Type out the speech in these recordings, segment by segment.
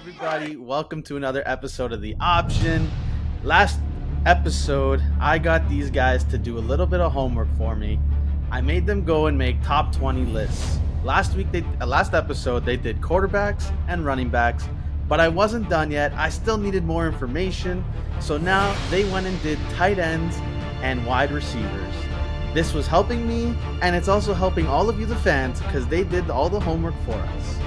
everybody? Welcome to another episode of The Option. Last episode, I got these guys to do a little bit of homework for me. I made them go and make top 20 lists. Last episode, they did quarterbacks and running backs, but I wasn't done yet. I still needed more information, so now they went and did tight ends and wide receivers. This was helping me, and it's also helping all of you, the fans, because they did all the homework for us.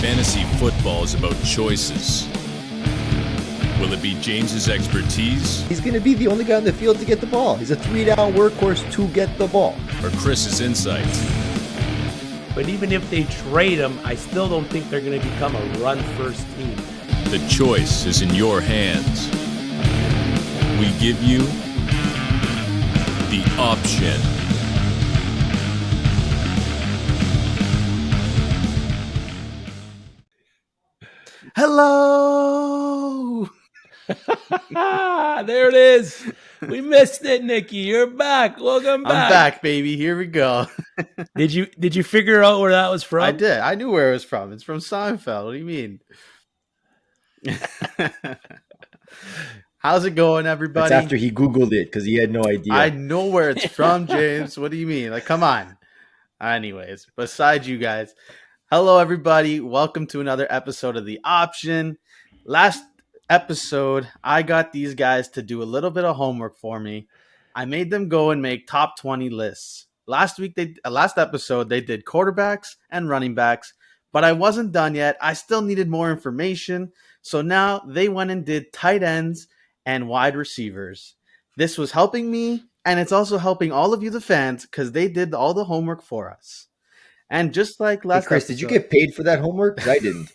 Fantasy football is about choices. Will it be James's expertise? He's going to be the only guy on the field to get the ball. He's a 3-down workhorse to get the ball. Or Chris's insight? But even if they trade him, I still don't think they're going to become a run-first team. The choice is in your hands. We give you the option. Hello! There it is. We missed it, Nikki. You're back. Welcome back. I'm back, baby. Here we go. Did you figure out where that was from? I did. I knew where it was from. It's from Seinfeld. What do you mean? How's it going, everybody? That's after he Googled it because he had no idea. I know where it's from, James. What do you mean? Like, come on. Anyways, besides you guys, hello, everybody. Welcome to another episode of The Option. Last episode, I got these guys to do a little bit of homework for me. I made them go and make top 20 lists. Last episode, they did quarterbacks and running backs, but I wasn't done yet. I still needed more information. So now they went and did tight ends and wide receivers. This was helping me, and it's also helping all of you, the fans, because they did all the homework for us. And just like last Chris, episode, did you get paid for that homework? 'Cause I didn't.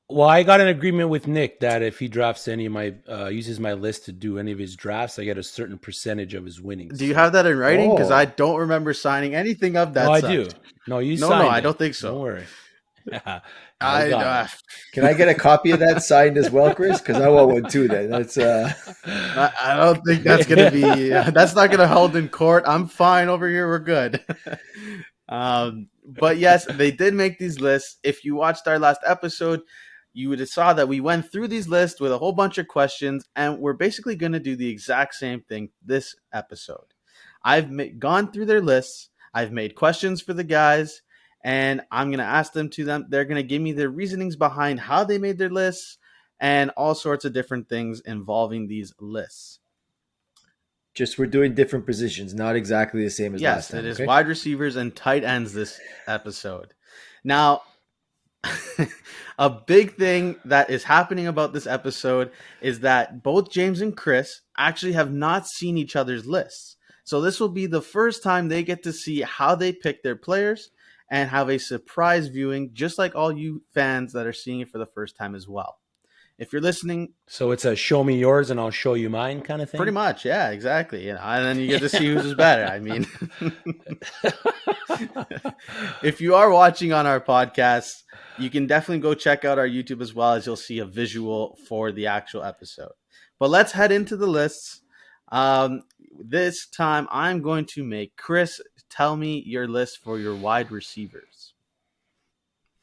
Well, I got an agreement with Nick that if he drafts any of my uses my list to do any of his drafts, I get a certain percentage of his winnings. Do you have that in writing? Because Oh. I don't remember signing anything of that. No, I such. do. No, you No, signed I it. don't think so. Don't worry. Can I get a copy of that signed as well, Chris? Because I want one too. Then that's I don't think that's gonna be. That's not gonna hold in court. I'm fine over here. We're good. But yes, they did make these lists. If you watched our last episode, you would have saw that we went through these lists with a whole bunch of questions, and we're basically going to do the exact same thing this episode. I've gone through their lists. I've made questions for the guys, and I'm going to ask them to them. They're going to give me their reasonings behind how they made their lists and all sorts of different things involving these lists. just we're doing different positions, not exactly the same as last Yes, time. it is okay? wide receivers and tight ends this episode. Now, a big thing that is happening about this episode is that both James and Chris actually have not seen each other's lists. So this will be the first time they get to see how they pick their players and have a surprise viewing, just like all you fans that are seeing it for the first time as well. If you're listening, So it's a show me yours and I'll show you mine kind of thing? pretty much, yeah, exactly. You know, and then you get to see who's is better. I mean, if you are watching on our podcast, you can definitely go check out our YouTube as well, as you'll see a visual for the actual episode. But let's head into the lists. This time, I'm going to make Chris tell me your list for your wide receivers.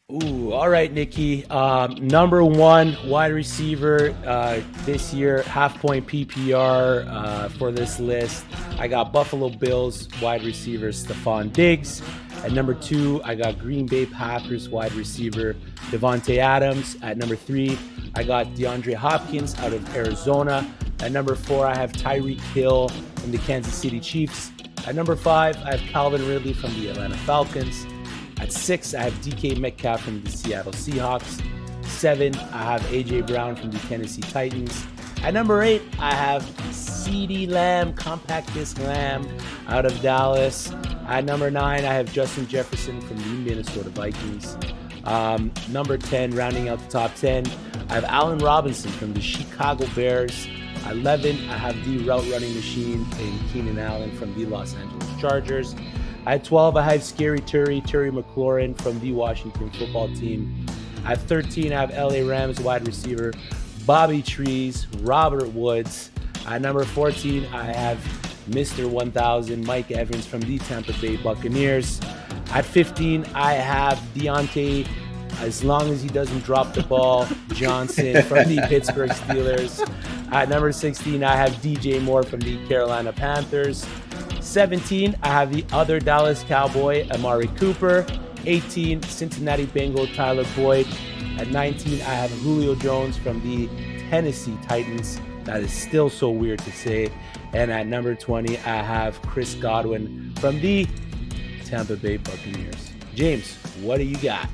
Ooh, all right, Nikki. Number one wide receiver this year, half-point PPR for this list. I got Buffalo Bills wide receiver Stephon Diggs. At number two, I got Green Bay Packers wide receiver Devonte Adams. At number three, I got DeAndre Hopkins out of Arizona. At number four, I have Tyreek Hill from the Kansas City Chiefs. At number five, I have Calvin Ridley from the Atlanta Falcons. At 6, I have DK Metcalf from the Seattle Seahawks. 7, I have AJ Brown from the Tennessee Titans. At number 8, I have CeeDee Lamb, Compact Disc Lamb, out of Dallas. At number 9, I have Justin Jefferson from the Minnesota Vikings. Number 10, rounding out the top 10, I have Allen Robinson from the Chicago Bears. At 11, I have the route running machine in Keenan Allen from the Los Angeles Chargers. At 12, I have Scary Terry McLaurin from the Washington football team. At 13, I have LA Rams wide receiver Bobby Trees, Robert Woods. At number 14, I have Mr. 1000 Mike Evans from the Tampa Bay Buccaneers. At 15, I have Deontay, as long as he doesn't drop the ball, Johnson from the Pittsburgh Steelers. At number 16, I have DJ Moore from the Carolina Panthers. 17, I have the other Dallas Cowboy, Amari Cooper. 18, Cincinnati Bengal, Tyler Boyd. At 19, I have Julio Jones from the Tennessee Titans. That is still so weird to say. And at number 20, I have Chris Godwin from the Tampa Bay Buccaneers. James, what do you got?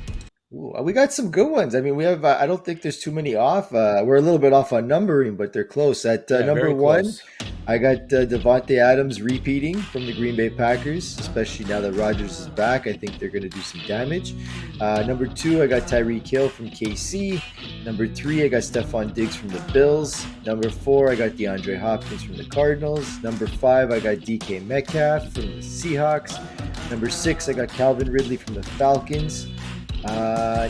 Ooh, we got some good ones. I mean, we have. I don't think there's too many off. We're a little bit off on numbering, but they're close. At number one, close. I got Devonte Adams repeating from the Green Bay Packers, especially now that Rodgers is back. I think they're going to do some damage. Number two, I got Tyreek Hill from KC. Number three, I got Stephon Diggs from the Bills. Number four, I got DeAndre Hopkins from the Cardinals. Number five, I got DK Metcalf from the Seahawks. Number six, I got Calvin Ridley from the Falcons.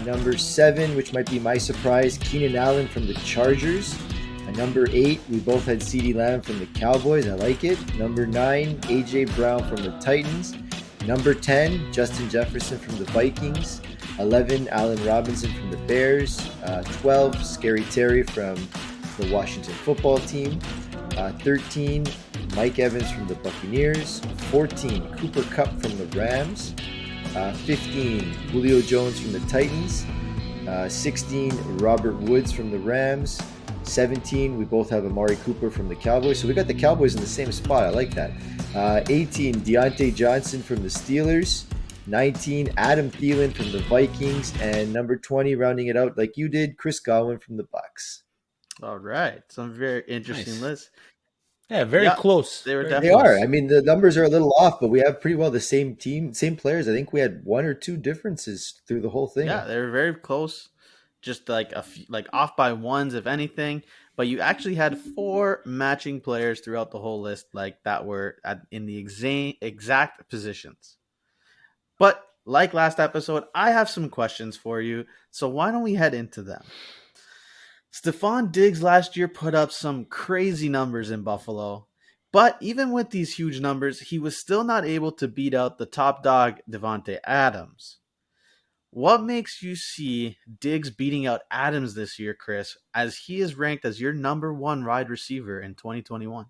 Number seven, which might be my surprise, Keenan Allen from the Chargers. Number eight, we both had CeeDee Lamb from the Cowboys. I like it. Number nine, AJ Brown from the Titans. Number 10, Justin Jefferson from the Vikings. 11, Allen Robinson from the Bears. 12, Scary Terry from the Washington football team. 13, Mike Evans from the Buccaneers. 14, Cooper Kupp from the Rams. 15, Julio Jones from the Titans. 16, Robert Woods from the Rams. 17, we both have Amari Cooper from the Cowboys. So we got the Cowboys in the same spot. I like that. 18, Deontay Johnson from the Steelers. 19, Adam Thielen from the Vikings. And number 20, rounding it out like you did, Chris Godwin from the Bucks. All right. Some very interesting lists. Yeah, very close. They were They are. I mean, the numbers are a little off, but we have pretty well the same team, same players. I think we had one or two differences through the whole thing. Yeah, they were very close. Just like a few, like off by ones, if anything. But you actually had four matching players throughout the whole list, like that were in the exact positions. But like last episode, I have some questions for you. So why don't we head into them? Stephon Diggs last year put up some crazy numbers in Buffalo. But even with these huge numbers, he was still not able to beat out the top dog, Devonte Adams. What makes you see Diggs beating out Adams this year, Chris, as he is ranked as your number one wide receiver in 2021?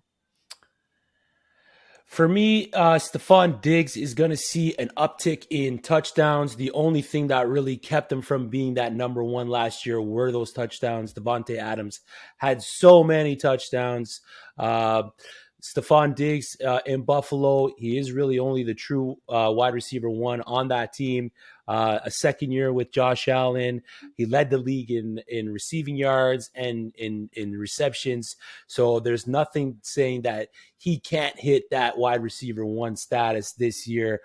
For me, Stephon Diggs is going to see an uptick in touchdowns. The only thing that really kept him from being that number one last year were those touchdowns. Devonte Adams had so many touchdowns. Stephon Diggs in Buffalo, he is really only the true wide receiver one on that team. A second year with Josh Allen. He led the league in receiving yards and in receptions. So there's nothing saying that he can't hit that wide receiver one status this year,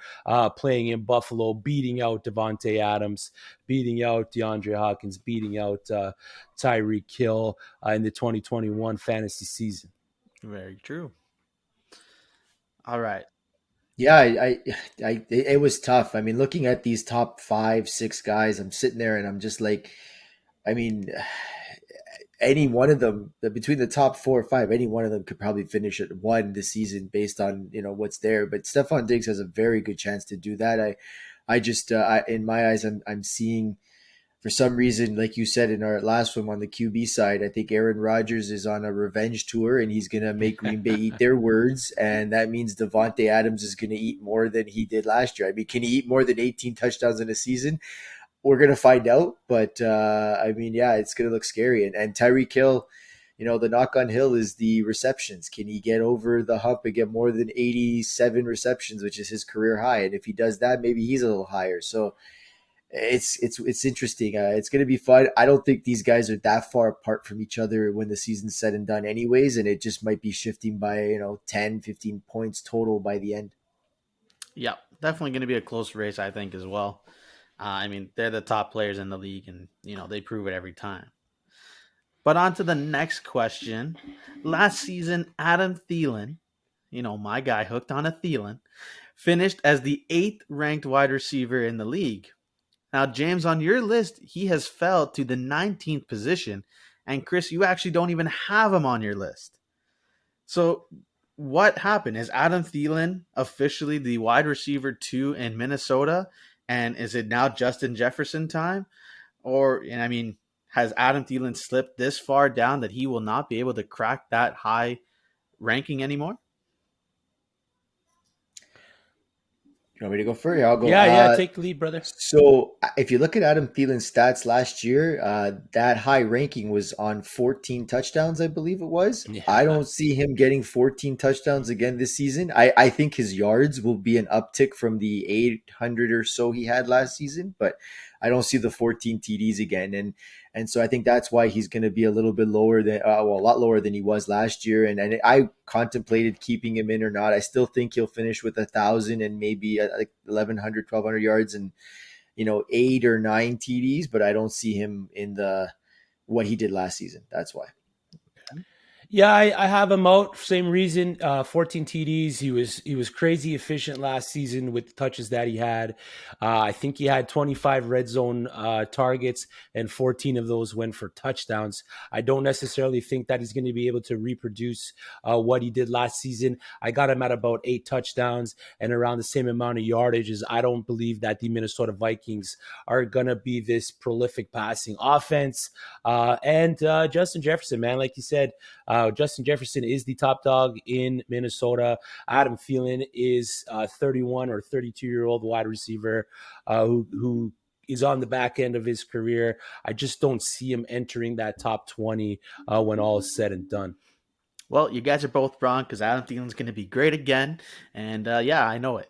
playing in Buffalo, beating out Devonte Adams, beating out DeAndre Hopkins, beating out Tyreek Hill in the 2021 fantasy season. Very true. All right. Yeah, it was tough. I mean, looking at these top 5, 6 guys, I'm sitting there and I'm just like, I mean, any one of them, between the top 4 or 5, any one of them could probably finish at 1 this season based on, what's there. But Stephon Diggs has a very good chance to do that. I just, in my eyes, I'm seeing, for some reason, like you said in our last one on the QB side, I think Aaron Rodgers is on a revenge tour and he's going to make Green Bay eat their words. And that means Devonte Adams is going to eat more than he did last year. I mean, can he eat more than 18 touchdowns in a season? We're going to find out. But, I mean, yeah, it's going to look scary. And Tyreek Hill, the knock on Hill is the receptions. Can he get over the hump and get more than 87 receptions, which is his career high? And if he does that, maybe he's a little higher. So, it's interesting. It's going to be fun. I don't think these guys are that far apart from each other when the season's said and done anyways, and it just might be shifting by 10, 15 points total by the end. Yeah, definitely going to be a close race, I think, as well. I mean, they're the top players in the league, and they prove it every time. But on to the next question. Last season, Adam Thielen, my guy hooked on a Thielen, finished as the 8th ranked wide receiver in the league. Now, James, on your list, he has fell to the 19th position. And Chris, you actually don't even have him on your list. So what happened? Is Adam Thielen officially the wide receiver 2 in Minnesota? And is it now Justin Jefferson time? Or, and I mean, has Adam Thielen slipped this far down that he will not be able to crack that high ranking anymore? You want me to go first? I'll go. Yeah, take the lead, brother. So if you look at Adam Thielen's stats last year, that high ranking was on 14 touchdowns, I believe it was. I Yeah. don't see him getting 14 touchdowns again this season. I think his yards will be an uptick from the 800 or so he had last season, but I don't see the 14 TDs again. And so I think that's why he's going to be a little bit lower than, a lot lower than he was last year. And I contemplated keeping him in or not. I still think he'll finish with 1,000 and maybe like 1,100, 1,200 yards and 8 or 9 TDs, but I don't see him in the what he did last season. That's why. Yeah, I have him out. Same reason. 14 TDs. He was crazy efficient last season with the touches that he had. I think he had 25 red zone targets, and 14 of those went for touchdowns. I don't necessarily think that he's going to be able to reproduce what he did last season. I got him at about 8 touchdowns and around the same amount of yardages. I don't believe that the Minnesota Vikings are going to be this prolific passing offense. And Justin Jefferson, man, like you said. Justin Jefferson is the top dog in Minnesota. Adam Thielen is 31 or 32-year-old wide receiver who is on the back end of his career. I just don't see him entering that top 20 when all is said and done. Well, you guys are both wrong because Adam Thielen's going to be great again. And yeah, I know it.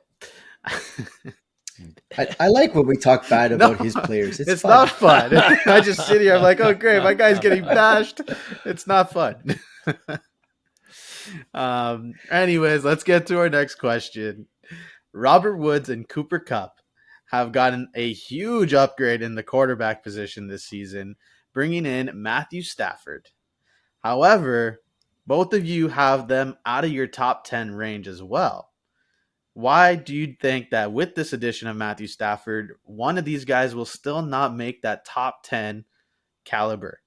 I like when we talk bad about his players. It's not fun. I just sit here. I'm like, oh, great. My guy's getting bashed. It's not fun. Anyways, let's get to our next question. Robert Woods and Cooper Kupp have gotten a huge upgrade in the quarterback position this season, bringing in Matthew Stafford. However, both of you have them out of your top 10 range as well. Why do you think that with this addition of Matthew Stafford, one of these guys will still not make that top 10 caliber?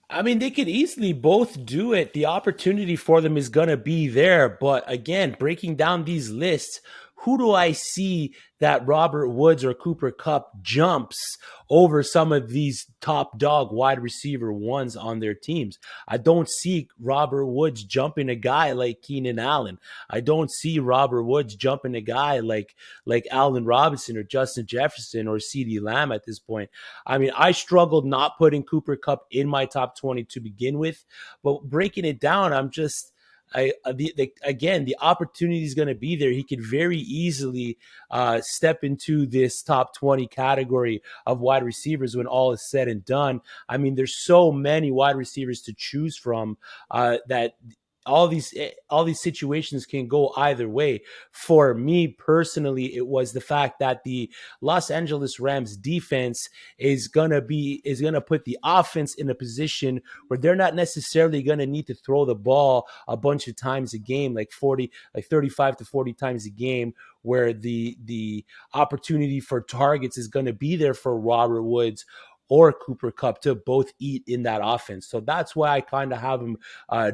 I mean, they could easily both do it. The opportunity for them is going to be there. But again, breaking down these lists, who do I see that Robert Woods or Cooper Kupp jumps over some of these top dog wide receiver ones on their teams? I don't see Robert Woods jumping a guy like Keenan Allen. I don't see Robert Woods jumping a guy like Allen Robinson or Justin Jefferson or CeeDee Lamb at this point. I mean, I struggled not putting Cooper Kupp in my top 20 to begin with, but breaking it down, I'm just again, the opportunity is going to be there. He could very easily step into this top 20 category of wide receivers when all is said and done. I mean, there's so many wide receivers to choose from that all these situations can go either way. For me personally, it was the fact that the Los Angeles Rams defense is gonna put the offense in a position where they're not necessarily gonna need to throw the ball a bunch of times a game, like 35 to 40 times a game, where the opportunity for targets is gonna be there for Robert Woods or Cooper Kupp to both eat in that offense. So that's why I kind of have him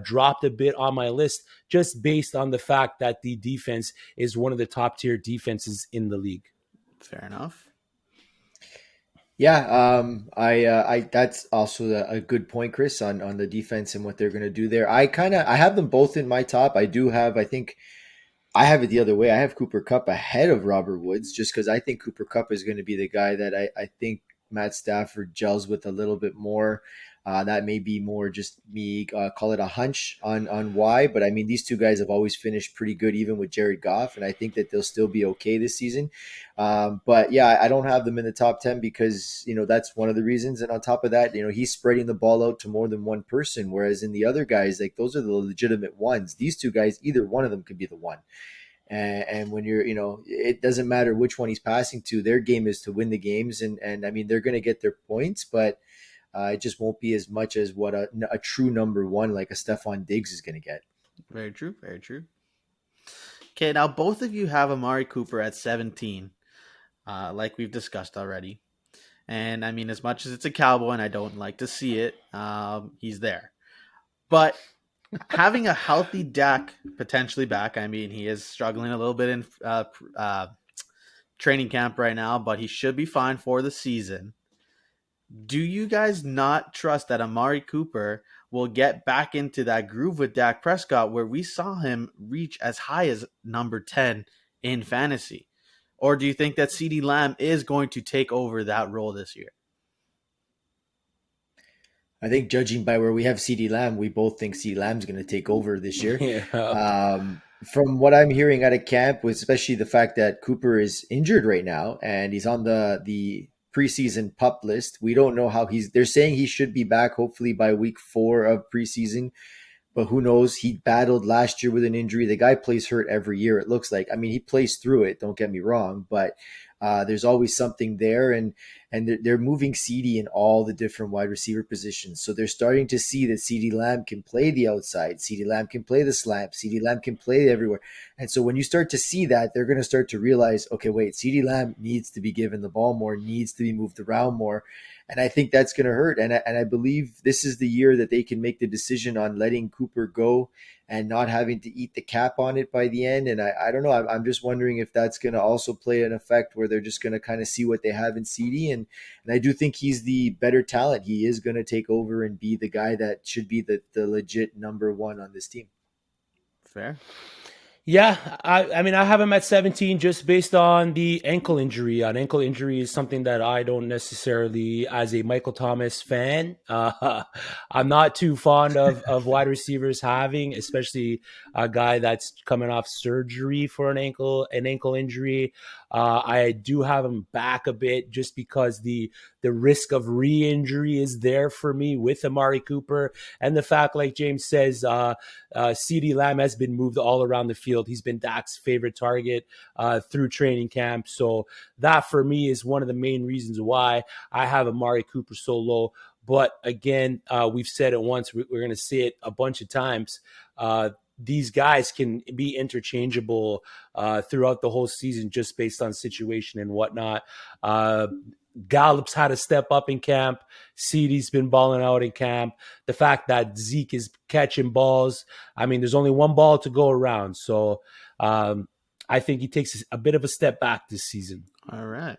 dropped a bit on my list, just based on the fact that the defense is one of the top tier defenses in the league. Fair enough. Yeah, I that's also a good point, Chris, on the defense and what they're going to do there. I have them both in my top. I think I have it the other way. I have Cooper Kupp ahead of Robert Woods just because I think Cooper Kupp is going to be the guy that I think Matt Stafford gels with a little bit more. That may be more just me, call it a hunch on why. But I mean, these two guys have always finished pretty good, even with Jared Goff. And I think that they'll still be okay this season. But yeah, I don't have them in the top 10 because, that's one of the reasons. And on top of that, he's spreading the ball out to more than one person. Whereas in the other guys, like those are the legitimate ones. These two guys, either one of them could be the one. And when you're, it doesn't matter which one he's passing to. Their game is to win the games, and I mean they're going to get their points, but it just won't be as much as what a true number one like a Stephon Diggs is going to get. Very true. Very true. Okay, now both of you have Amari Cooper at 17, like we've discussed already. And I mean, as much as it's a Cowboy and I don't like to see it, he's there. But having a healthy Dak potentially back. I mean, he is struggling a little bit in training camp right now, but he should be fine for the season. Do you guys not trust that Amari Cooper will get back into that groove with Dak Prescott where we saw him reach as high as number 10 in fantasy? Or do you think that CeeDee Lamb is going to take over that role this year? I think judging by where we have CeeDee Lamb, we both think CeeDee Lamb's going to take over this year. Yeah. From what I'm hearing out of camp, with especially the fact that Cooper is injured right now and he's on the preseason pup list, we don't know how they're saying he should be back hopefully by week 4 of preseason. But who knows? He battled last year with an injury. The guy plays hurt every year, it looks like. I mean, he plays through it, don't get me wrong, but there's always something there. And they're moving CeeDee in all the different wide receiver positions. So they're starting to see that CeeDee Lamb can play the outside. CeeDee Lamb can play the slant. CeeDee Lamb can play everywhere. And so when you start to see that, they're going to start to realize, okay, wait, CeeDee Lamb needs to be given the ball more, needs to be moved around more. And I think that's going to hurt. And I believe this is the year that they can make the decision on letting Cooper go and not having to eat the cap on it by the end. And I don't know. I'm just wondering if that's going to also play an effect where they're just going to kind of see what they have in CeeDee. And I do think he's the better talent. He is going to take over and be the guy that should be the legit number 1 on this team. Fair. Yeah, I mean, I have him at 17 just based on the ankle injury. An ankle injury is something that I don't necessarily, as a Michael Thomas fan, I'm not too fond of wide receivers having, especially a guy that's coming off surgery for an ankle injury. I do have him back a bit just because the risk of re-injury is there for me with Amari Cooper. And the fact, like James says, CeeDee Lamb has been moved all around the field. He's been Dak's favorite target through training camp. So that for me is one of the main reasons why I have Amari Cooper so low. But again, we've said it once, we're going to say it a bunch of times. These guys can be interchangeable throughout the whole season just based on situation and whatnot. Gallup's had to step up in camp. CeeDee's been balling out in camp. The fact that Zeke is catching balls. I mean, there's only one ball to go around. So I think he takes a bit of a step back this season. All right.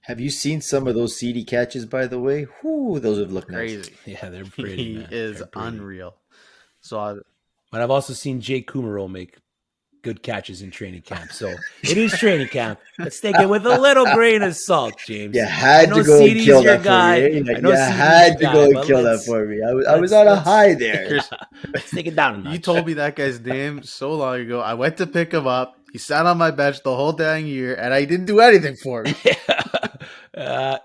Have you seen some of those CeeDee catches, by the way? Whoo, those have looked crazy. Nice. Yeah, they're pretty. He is unreal. So, but I've also seen Jake Kumaro make good catches in training camp. So it is training camp. Let's take it with a little grain of salt, James. You had to go and kill that for me. You had to go and kill that for me. I was on a high there. Let's take it down a notch. You told me that guy's name so long ago. I went to pick him up. He sat on my bench the whole dang year, and I didn't do anything for him.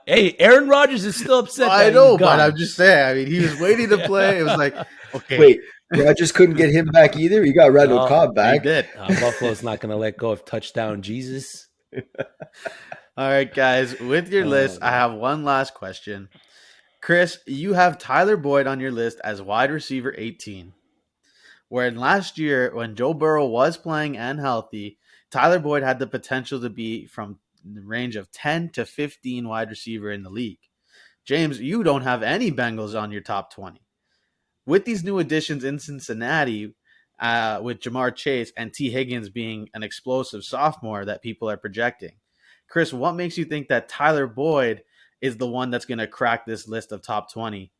Hey, Aaron Rodgers is still upset. I know, but I'm just saying. I mean, he was waiting to play. It was like, okay. Wait, Rodgers couldn't get him back either? He got Randall Cobb back. He did. Buffalo's not going to let go of touchdown Jesus. All right, guys. With your list, I have one last question. Chris, you have Tyler Boyd on your list as wide receiver 18. Where last year, when Joe Burrow was playing and healthy, Tyler Boyd had the potential to be from the range of 10 to 15 wide receiver in the league. James, you don't have any Bengals on your top 20. With these new additions in Cincinnati, with Jamar Chase and T. Higgins being an explosive sophomore that people are projecting, Chris, what makes you think that Tyler Boyd is the one that's going to crack this list of top 20?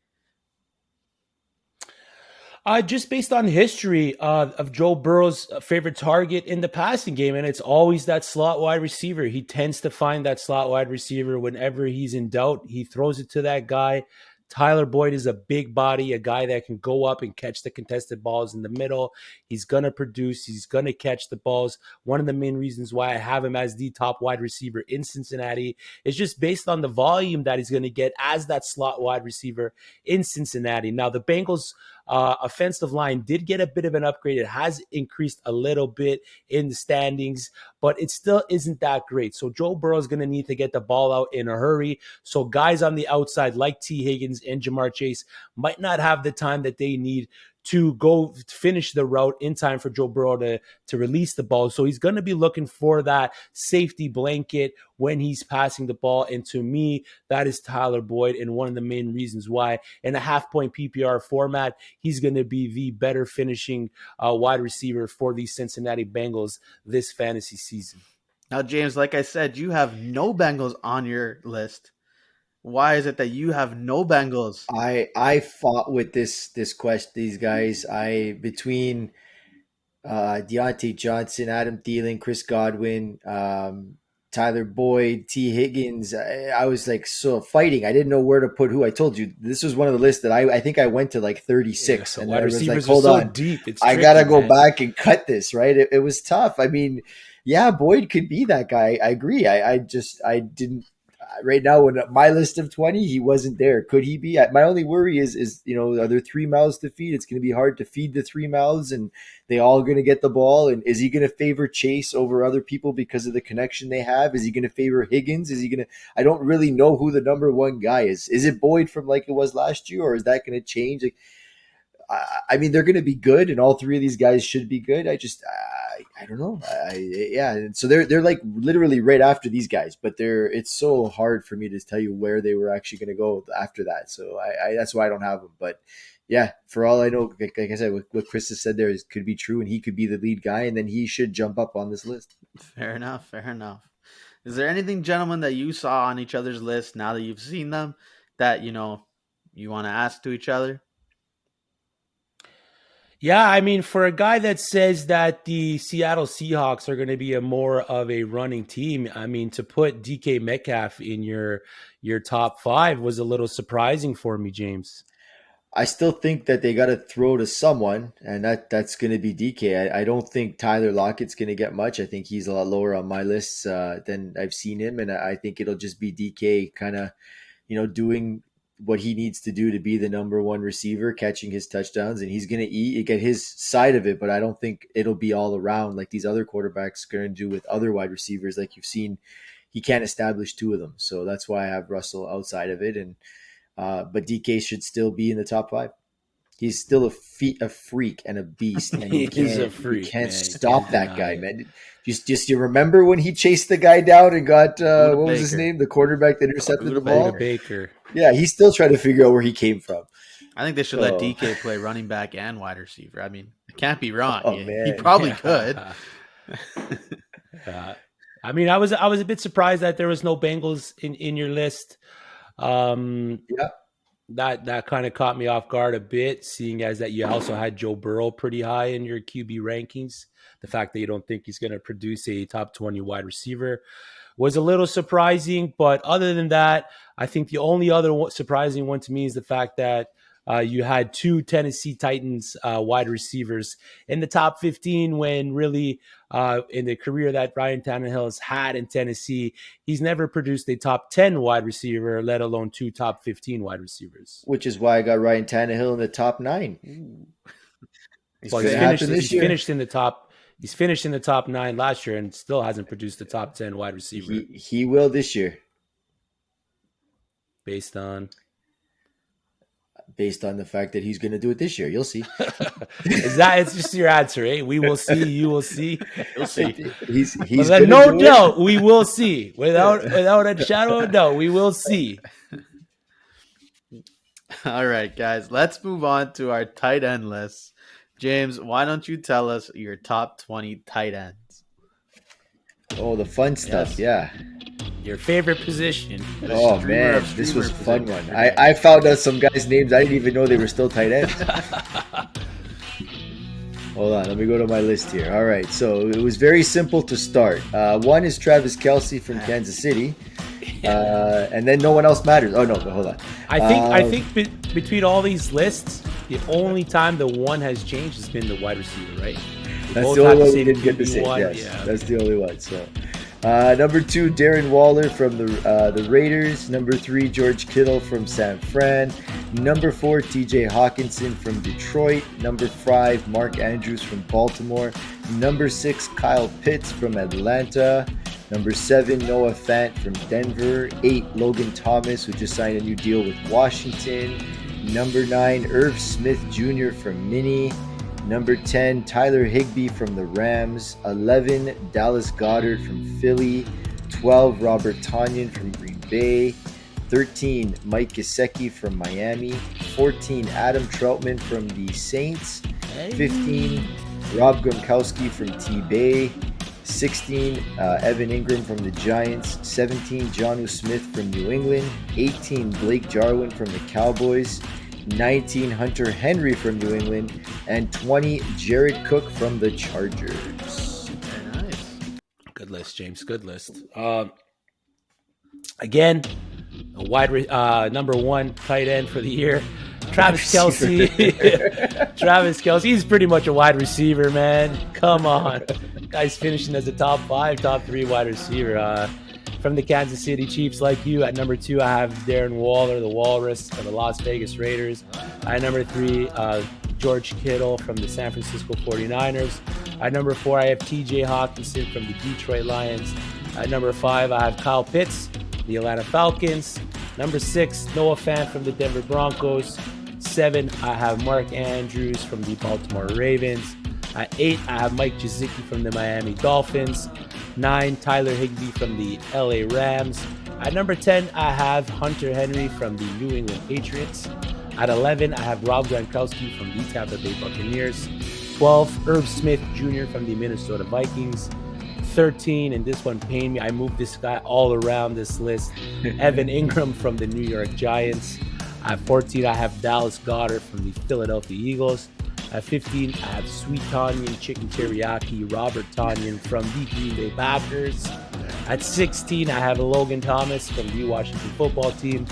Just based on history of Joe Burrow's favorite target in the passing game, and it's always that slot wide receiver. He tends to find that slot wide receiver whenever he's in doubt. He throws it to that guy. Tyler Boyd is a big body, a guy that can go up and catch the contested balls in the middle. He's going to produce. He's going to catch the balls. One of the main reasons why I have him as the top wide receiver in Cincinnati is just based on the volume that he's going to get as that slot wide receiver in Cincinnati. Now, the Bengals' offensive line did get a bit of an upgrade. It has increased a little bit in the standings, but it still isn't that great. So Joe Burrow is going to need to get the ball out in a hurry. So guys on the outside like T. Higgins and Jamar Chase might not have the time that they need to go finish the route in time for Joe Burrow to release the ball. So he's going to be looking for that safety blanket when he's passing the ball. And to me, that is Tyler Boyd. And one of the main reasons why in a half-point PPR format, he's going to be the better finishing wide receiver for the Cincinnati Bengals this fantasy season. Now, James, like I said, you have no Bengals on your list. Why is it that you have no Bengals? I fought with this quest. These guys, between Deontay Johnson, Adam Thielen, Chris Godwin, Tyler Boyd, T. Higgins. I was like so fighting. I didn't know where to put who. I told you this was one of the lists that I think I went to like 36, yeah, and I was like, hold on, deep. I gotta go back and cut this. Right? It was tough. I mean, yeah, Boyd could be that guy. I agree. I didn't. Right now, in my list of 20, he wasn't there. Could he be? My only worry is are there 3 mouths to feed? It's going to be hard to feed the 3 mouths, and they all going to get the ball. And is he going to favor Chase over other people because of the connection they have? Is he going to favor Higgins? Is he going to? I don't really know who the number 1 guy is. Is it Boyd from like it was last year, or is that going to change? Like, I mean, they're going to be good, and all 3 of these guys should be good. I don't know. And so they're like literally right after these guys, but it's so hard for me to tell you where they were actually going to go after that. So that's why I don't have them. But yeah, for all I know, like I said, what Chris has said there could be true, and he could be the lead guy, and then he should jump up on this list. Fair enough. Is there anything, gentlemen, that you saw on each other's list now that you've seen them that you want to ask to each other? Yeah, I mean, for a guy that says that the Seattle Seahawks are going to be more of a running team, I mean, to put DK Metcalf in your top 5 was a little surprising for me, James. I still think that they got to throw to someone, and that's going to be DK. I don't think Tyler Lockett's going to get much. I think he's a lot lower on my list than I've seen him, and I think it'll just be DK kind of, doing what he needs to do to be the number 1 receiver, catching his touchdowns, and he's going to get his side of it, but I don't think it'll be all around like these other quarterbacks are going to do with other wide receivers. Like you've seen, he can't establish 2 of them. So that's why I have Russell outside of it. And but DK should still be in the top 5. He's still a freak and a beast. And He's a freak. You can't stop that guy, man. Just you remember when he chased the guy down and got what was his name? The quarterback that intercepted the ball? Baker. Yeah, he's still trying to figure out where he came from. I think they should let DK play running back and wide receiver. I mean, it can't be wrong. Man. He probably could. I mean, I was a bit surprised that there was no Bengals in your list. That kind of caught me off guard a bit, seeing as that you also had Joe Burrow pretty high in your QB rankings. The fact that you don't think he's going to produce a top 20 wide receiver was a little surprising. But other than that, I think the only other surprising one to me is the fact that you had 2 Tennessee Titans wide receivers in the top 15 when really in the career that Ryan Tannehill has had in Tennessee, he's never produced a top 10 wide receiver, let alone 2 top 15 wide receivers. Which is why I got Ryan Tannehill in the top 9. He's finished in the top 9 last year and still hasn't produced a top 10 wide receiver. He will this year. Based on the fact that he's going to do it this year. You'll see. It's just your answer, eh? We will see. You will see. You'll see. He's no doubt. We will see. Without a shadow of a doubt, we will see. All right, guys. Let's move on to our tight end list. James, why don't you tell us your top 20 tight ends? Oh, the fun stuff. Yes. Yeah. Your favorite position. Oh, man. This was a fun one. I found out some guys' names. I didn't even know they were still tight ends. Hold on. Let me go to my list here. All right. So it was very simple to start. 1 is Travis Kelce from Kansas City. And then no one else matters. Oh, no. But hold on. I think between all these lists, the only time the one has changed has been the wide receiver, right? That's the only one we didn't get to say. Yes, yeah. That's the only one. So, number 2, Darren Waller from the Raiders. Number 3, George Kittle from San Fran. Number 4, T.J. Hawkinson from Detroit. Number 5, Mark Andrews from Baltimore. Number 6, Kyle Pitts from Atlanta. Number 7, Noah Fant from Denver. 8, Logan Thomas, who just signed a new deal with Washington. Number 9, Irv Smith Jr. from Mini. Number 10, Tyler Higbee from the Rams. 11, Dallas Goedert from Philly. 12, Robert Tonyan from Green Bay. 13, Mike Gesicki from Miami. 14, Adam Troutman from the Saints. 15, Rob Gronkowski from T-Bay. 16, Evan Ingram from the Giants. 17, Jonnu Smith from New England. 18, Blake Jarwin from the Cowboys. 19, Hunter Henry from New England. And 20, Jared Cook from the Chargers. Very nice. Good list, James. Good list. Again, a number 1 tight end for the year, Travis Kelce. Travis Kelce, he's pretty much a wide receiver, man. Come on. Guy's finishing as a top 5, top 3 wide receiver. From the Kansas City Chiefs, like you, at number 2, I have Darren Waller, the Walrus for the Las Vegas Raiders. At number 3, George Kittle from the San Francisco 49ers. At number 4, I have TJ Hawkinson from the Detroit Lions. At number 5, I have Kyle Pitts, the Atlanta Falcons. Number 6, Noah Fant from the Denver Broncos. 7, I have Mark Andrews from the Baltimore Ravens. At 8, I have Mike Gesicki from the Miami Dolphins. 9, Tyler Higbee from the LA Rams. At number 10, I have Hunter Henry from the New England Patriots. At 11, I have Rob Gronkowski from the Tampa Bay Buccaneers. 12, Irv Smith Jr. from the Minnesota Vikings. 13, and this one pained me, I moved this guy all around this list, Evan Ingram from the New York Giants. At 14, I have Dallas Goedert from the Philadelphia Eagles. At 15, I have Sweet Tonyan Chicken Teriyaki Robert Tonyan from the Green Bay Packers. At 16, I have Logan Thomas from the Washington Football Team.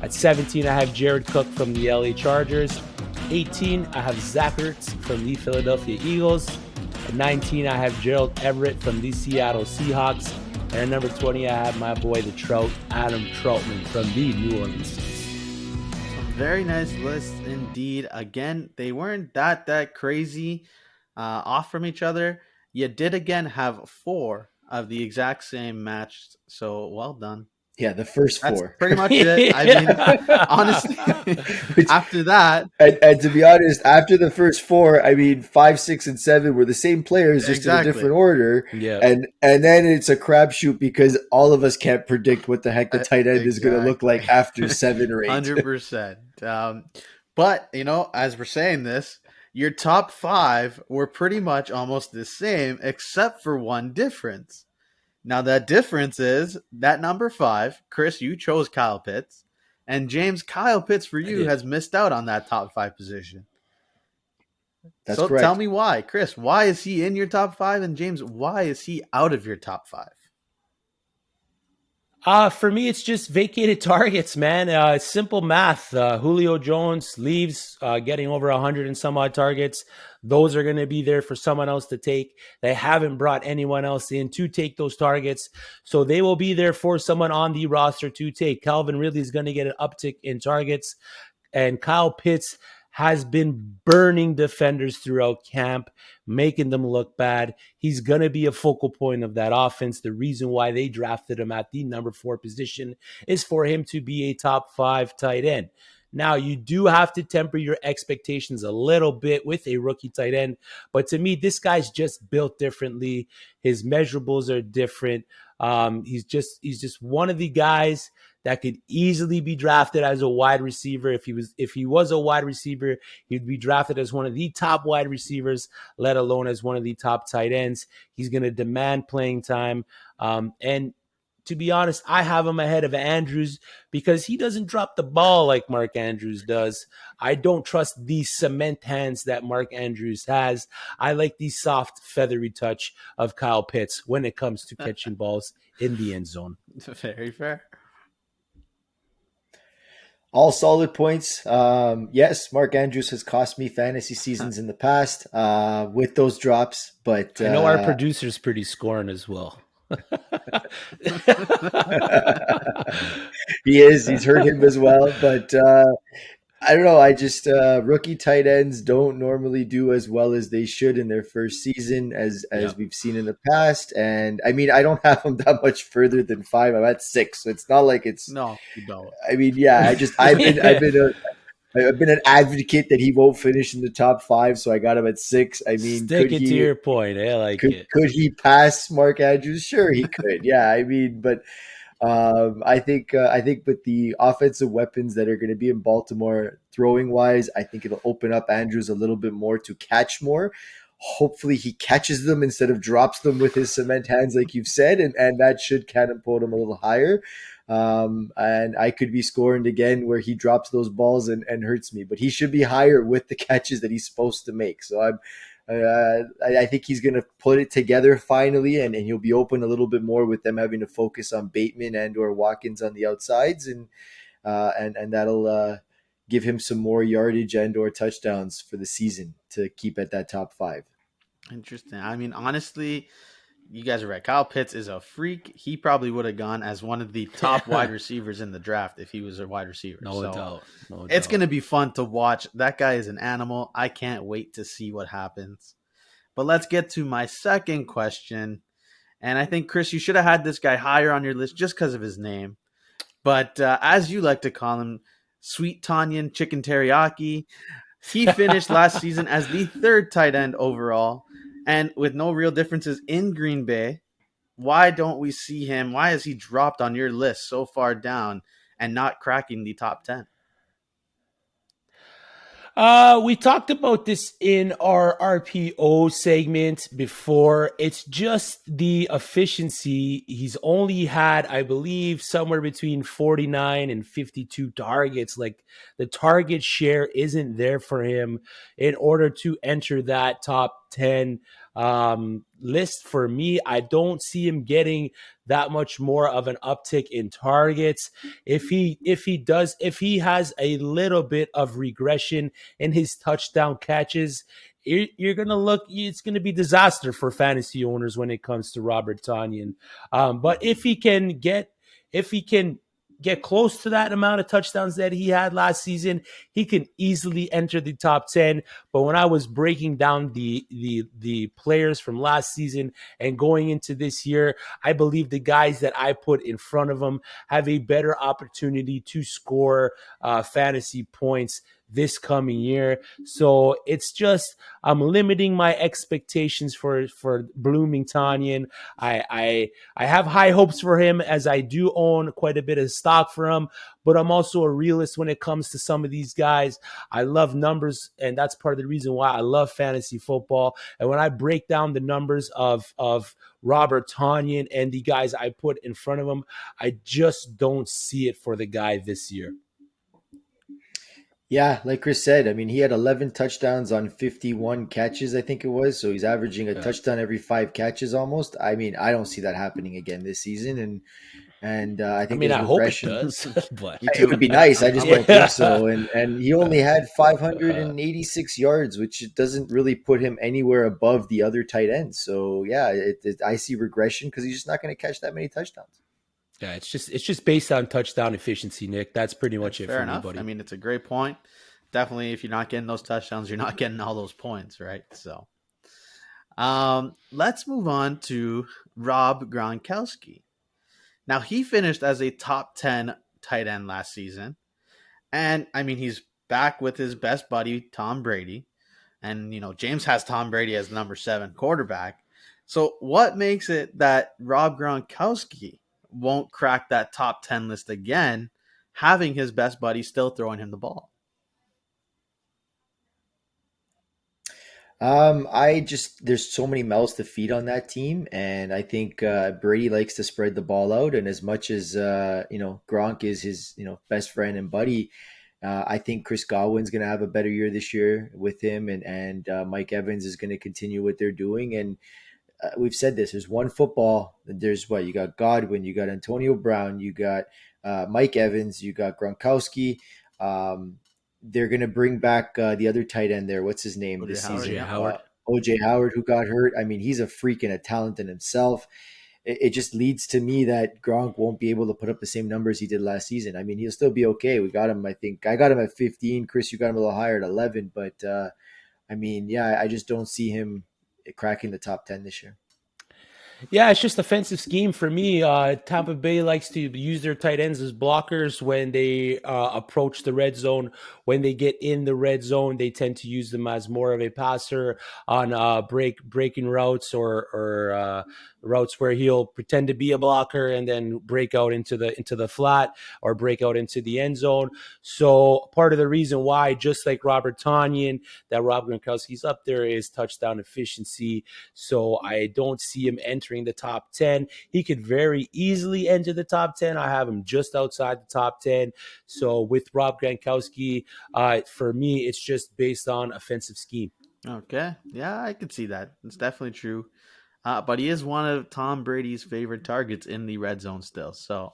At 17, I have Jared Cook from the LA Chargers. 18, I have Zach Ertz from the Philadelphia Eagles. At 19, I have Gerald Everett from the Seattle Seahawks. And at number 20, I have my boy, the Trout, Adam Troutman from the New Orleans Saints. Very nice list indeed. Again, they weren't that crazy off from each other. You did again have 4 of the exact same match, so well done. Yeah, the first 4. That's pretty much it. I mean, honestly, after that. And to be honest, after the first 4, I mean, 5, 6, and 7 were the same players, just in a different order. Yeah. And then it's a crapshoot because all of us can't predict what the heck the tight end is going to look like after 7 or 8. 100%. But, as we're saying this, your top 5 were pretty much almost the same, except for one difference. Now, that difference is that number 5, Chris, you chose Kyle Pitts, and James, Kyle Pitts for you has missed out on that top 5 position. That's so correct. Tell me why. Chris, why is he in your top 5? And James, why is he out of your top 5? For me, it's just vacated targets, man. Simple math. Julio Jones leaves, getting over 100 and some odd targets. Those are going to be there for someone else to take. They haven't brought anyone else in to take those targets. So they will be there for someone on the roster to take. Calvin Ridley is going to get an uptick in targets. And Kyle Pitts has been burning defenders throughout camp, making them look bad. He's going to be a focal point of that offense. The reason why they drafted him at the number 4 position is for him to be a top 5 tight end. Now, you do have to temper your expectations a little bit with a rookie tight end, but to me, this guy's just built differently. His measurables are different. He's just one of the guys that could easily be drafted as a wide receiver. If he was a wide receiver, he'd be drafted as one of the top wide receivers, let alone as one of the top tight ends. He's going to demand playing time. And to be honest, I have him ahead of Andrews because he doesn't drop the ball like Mark Andrews does. I don't trust the cement hands that Mark Andrews has. I like the soft, feathery touch of Kyle Pitts when it comes to catching balls in the end zone. Very fair. All solid points. Yes, Mark Andrews has cost me fantasy seasons in the past with those drops, but I know our producer's pretty scorned as well. He is. He's heard him as well, but I don't know. I just rookie tight ends don't normally do as well as they should in their first season, as we've seen in the past. And I mean, I don't have them that much further than 5. I'm at 6, so it's not like it's no. You don't. I mean, yeah. I've been I've been an advocate that he won't finish in the top 5, so I got him at 6. I mean, Sticking to your point. I like it. could he pass Mark Andrews? Sure, he could. Yeah, I mean, but I think with the offensive weapons that are going to be in Baltimore, throwing wise, I think it'll open up Andrews a little bit more to catch more. Hopefully, he catches them instead of drops them with his cement hands, like you've said, and that should catapult him a little higher. And I could be scoring again where he drops those balls and hurts me, but he should be higher with the catches that he's supposed to make. So I think he's going to put it together finally, and he'll be open a little bit more with them having to focus on Bateman and or Watkins on the outsides, and that'll give him some more yardage and or touchdowns for the season to keep at that top 5. Interesting. I mean, honestly, you guys are right. Kyle Pitts is a freak. He probably would have gone as one of the top wide receivers in the draft if he was a wide receiver. No doubt. It's going to be fun to watch. That guy is an animal. I can't wait to see what happens. But let's get to my second question. And I think, Chris, you should have had this guy higher on your list just because of his name. But as you like to call him, Sweet Tanyan Chicken Teriyaki, he finished last season as the 3rd tight end overall. And with no real differences in Green Bay, why don't we see him? Why has he dropped on your list so far down and not cracking the top 10? We talked about this in our RPO segment before. It's just the efficiency. He's only had, I believe, somewhere between 49 and 52 targets. Like, the target share isn't there for him in order to enter that top 10 list. For me, I don't see him getting that much more of an uptick in targets. If he has a little bit of regression in his touchdown catches, you're going to look, it's going to be disaster for fantasy owners when it comes to Robert Tonyan. But if he can get close to that amount of touchdowns that he had last season, he can easily enter the top 10. But when I was breaking down the players from last season and going into this year, I believe the guys that I put in front of him have a better opportunity to score fantasy points this coming year. So it's just, I'm limiting my expectations for Blooming Tanyan. I have high hopes for him, as I do own quite a bit of stock for him, but I'm also a realist when it comes to some of these guys. I love numbers, and that's part of the reason why I love fantasy football. And when I break down the numbers of Robert Tonyan and the guys I put in front of him, I just don't see it for the guy this year. Yeah, like Chris said, I mean, he had 11 touchdowns on 51 catches, I think it was. So he's averaging a touchdown every 5 catches almost. I mean, I don't see that happening again this season. And I think I hope it does, but it would be nice. I just don't think so. And he only had 586 yards, which doesn't really put him anywhere above the other tight ends. So yeah, I see regression because he's just not going to catch that many touchdowns. Yeah, it's just based on touchdown efficiency, Nick. That's pretty much it for me, buddy. I mean, it's a great point. Definitely, if you're not getting those touchdowns, you're not getting all those points, right? So, let's move on to Rob Gronkowski. Now, he finished as a top 10 tight end last season. And, I mean, he's back with his best buddy, Tom Brady. And, James has Tom Brady as number 7 quarterback. So, what makes it that Rob Gronkowski won't crack that top 10 list again, having his best buddy still throwing him the ball? There's so many mouths to feed on that team, and I think Brady likes to spread the ball out. And as much as Gronk is his best friend and buddy, I think Chris Godwin's going to have a better year this year with him, and Mike Evans is going to continue what they're doing. And we've said this: there's one football. There's you got Godwin, you got Antonio Brown, you got Mike Evans, you got Gronkowski. They're going to bring back the other tight end there. What's his name this season? OJ Howard, who got hurt. I mean, he's a freak and a talent in himself. It just leads to me that Gronk won't be able to put up the same numbers he did last season. I mean, he'll still be okay. We got him, I think. I got him at 15. Chris, you got him a little higher at 11. But, I mean, yeah, I just don't see him cracking the top 10 this year. Yeah, it's just offensive scheme for me. Tampa Bay likes to use their tight ends as blockers when they approach the red zone. When they get in the red zone, they tend to use them as more of a passer on breaking routes or routes where he'll pretend to be a blocker and then break out into the flat or break out into the end zone. So part of the reason why, just like Robert Tonyan, that Rob Gronkowski's up there is touchdown efficiency. So I don't see him entering the top 10. He could very easily enter the top 10. I have him just outside the top 10. So with Rob Gronkowski, for me, it's just based on offensive scheme. Okay. Yeah, I could see that. It's definitely true. But he is one of Tom Brady's favorite targets in the red zone still. So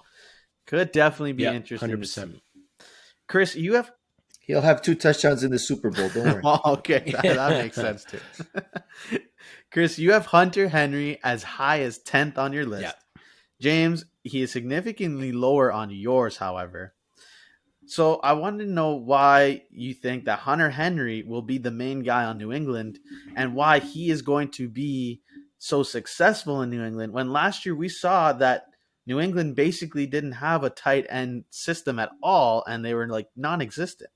could definitely be Yeah, interesting to 100%. see. Chris, you have He'll have 2 touchdowns in the Super Bowl. Don't worry. oh, okay, that makes sense too. Chris, you have Hunter Henry as high as 10th on your list. Yeah. James, he is significantly lower on yours, however. So I wanted to know why you think that Hunter Henry will be the main guy on New England and why he is going to be so successful in New England when last year we saw that New England basically didn't have a tight end system at all and they were like non-existent.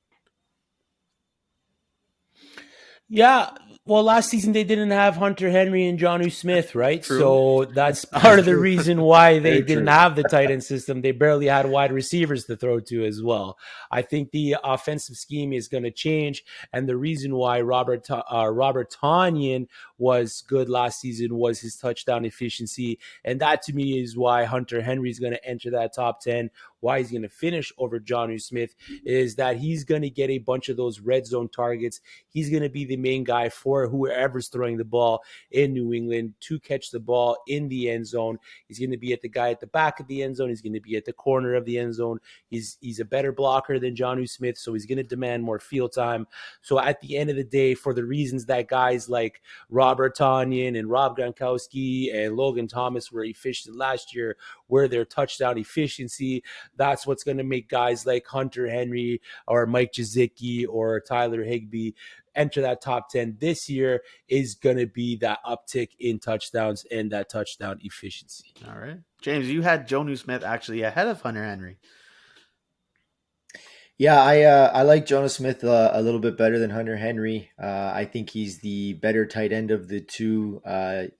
Yeah. Well, last season they didn't have Hunter Henry and Jonnu Smith, right? True. So that's part of the True. reason why they Very didn't true. have the tight end system. They barely had wide receivers to throw to as well. I think the offensive scheme is going to change, and the reason why Robert Tonyan was good last season was his touchdown efficiency, and that to me is why Hunter Henry is going to enter that top 10. Why he's going to finish over Jonnu Smith is that he's going to get a bunch of those red zone targets. He's going to be the main guy for whoever's throwing the ball in New England to catch the ball in the end zone. He's going to be at the guy at the back of the end zone. He's going to be at the corner of the end zone. He's a better blocker than Jonnu Smith, so he's going to demand more field time. So at the end of the day, for the reasons that guys like Robert Tonyan and Rob Gronkowski and Logan Thomas were efficient last year, where their touchdown efficiency, that's what's going to make guys like Hunter Henry or Mike Gesicki or Tyler Higbee enter that top 10 this year is going to be that uptick in touchdowns and that touchdown efficiency. All right. James, you had Jonnu Smith actually ahead of Hunter Henry. Yeah, I like Jonas Smith a little bit better than Hunter Henry. I think he's the better tight end of the two.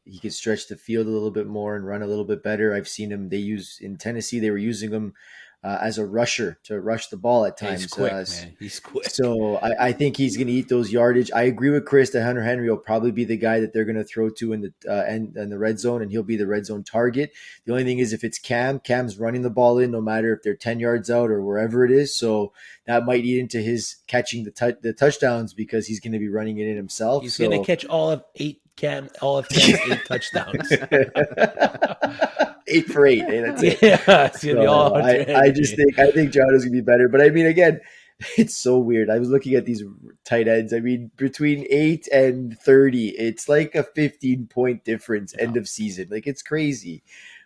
He can stretch the field a little bit more and run a little bit better. I've seen him. They use in Tennessee. They were using him as a rusher to rush the ball at times. He's quick, man. He's quick. So I think he's going to eat those yardage. I agree with Chris that Hunter Henry will probably be the guy that they're going to throw to in the and the red zone, and he'll be the red zone target. The only thing is if it's Cam's running the ball in, no matter if they're 10 yards out or wherever it is. So that might eat into his catching the touchdowns because he's going to be running it in himself. He's going to catch all of Cam's 8 touchdowns. 8 for 8. That's it. Yeah, it's gonna be all I think John is gonna be better. But I mean, again, it's so weird. I was looking at these tight ends. I mean, between 8 and 30, it's like a 15-point difference end of season. Like, it's crazy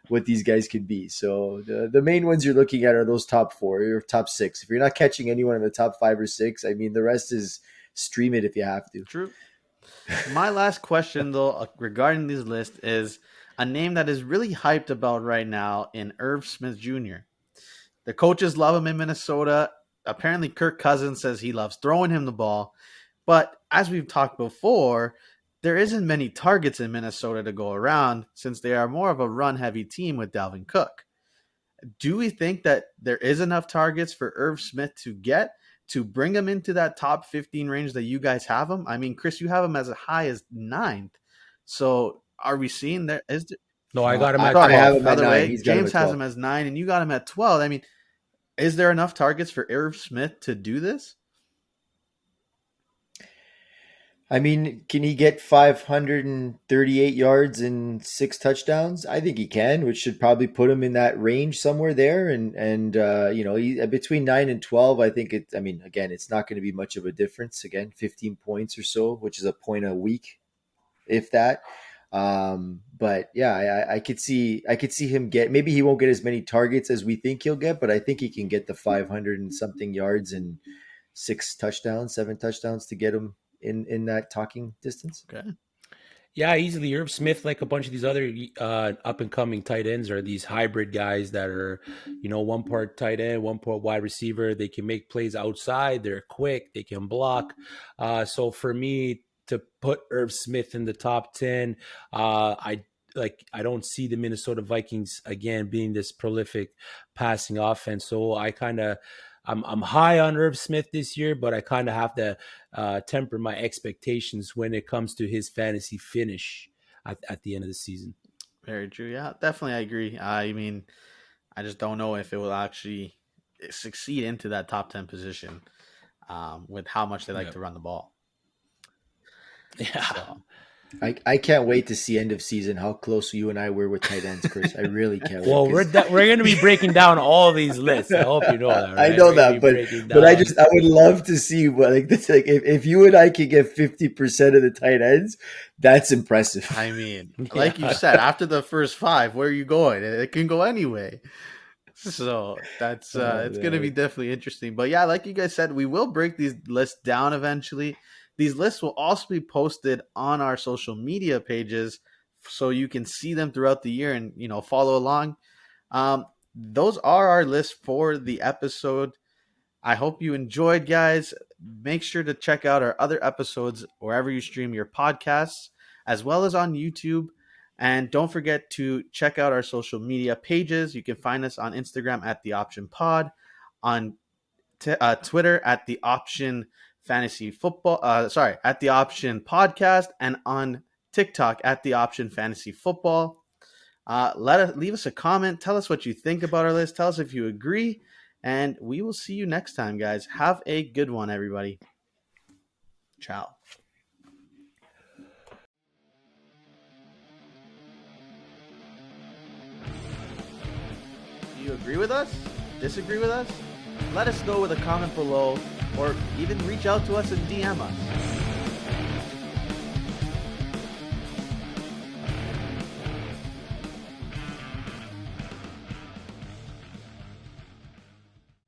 what these guys can be. So the main ones you're looking at are those top 4 or top 6. If you're not catching anyone in the top 5 or 6, I mean, the rest is stream it if you have to. True. My last question, though, regarding this list is a name that is really hyped about right now in Irv Smith Jr. The coaches love him in Minnesota. Apparently, Kirk Cousins says he loves throwing him the ball. But as we've talked before, there isn't many targets in Minnesota to go around since they are more of a run-heavy team with Dalvin Cook. Do we think that there is enough targets for Irv Smith to get to bring him into that top 15 range that you guys have him? I mean, Chris, you have him as high as 9th. So are we seeing there? No, I got him at 12. 12. I have him By at the 9. way, James has him as 9, and you got him at 12. I mean, is there enough targets for Irv Smith to do this? I mean, can he get 538 yards and 6 touchdowns? I think he can, which should probably put him in that range somewhere there. And between 9 and 12, I think it. I mean, again, it's not going to be much of a difference. Again, 15 points or so, which is a point a week, if that. But yeah, I could see him get. Maybe he won't get as many targets as we think he'll get, but I think he can get the 500 and something yards and 7 touchdowns to get him in that talking distance. Okay. Yeah, easily. Irv Smith, like a bunch of these other up and coming tight ends, are these hybrid guys that are, one part tight end, one part wide receiver. They can make plays outside. They're quick. They can block. So for me to put Irv Smith in the top 10, I don't see the Minnesota Vikings again being this prolific passing offense. So I'm high on Irv Smith this year, but I kind of have to temper my expectations when it comes to his fantasy finish at the end of the season. Very true. Yeah, definitely, I agree. I mean, I just don't know if it will actually succeed into that top 10 position with how much they like to run the ball. Yeah. So, I can't wait to see end of season how close you and I were with tight ends, Chris. I really can't wait. Well, we're going to be breaking down all these lists. I hope you know that. Right? I know that, but I would love to see if you and I can get 50% of the tight ends, that's impressive. I mean, like you said, after the first 5, where are you going? It can go anyway. So that's it's going to be definitely interesting. But yeah, like you guys said, we will break these lists down eventually. These lists will also be posted on our social media pages so you can see them throughout the year and, follow along. Those are our lists for the episode. I hope you enjoyed, guys. Make sure to check out our other episodes wherever you stream your podcasts, as well as on YouTube. And don't forget to check out our social media pages. You can find us on Instagram at The Option Pod, on Twitter at The Option Fantasy Football, at The Option Podcast, and on TikTok at The Option Fantasy Football. Leave us a comment. Tell us what you think about our list. Tell us if you agree, and we will see you next time, guys. Have a good one, everybody. Ciao. Do you agree with us? Disagree with us? Let us know with a comment below, or even reach out to us and DM us.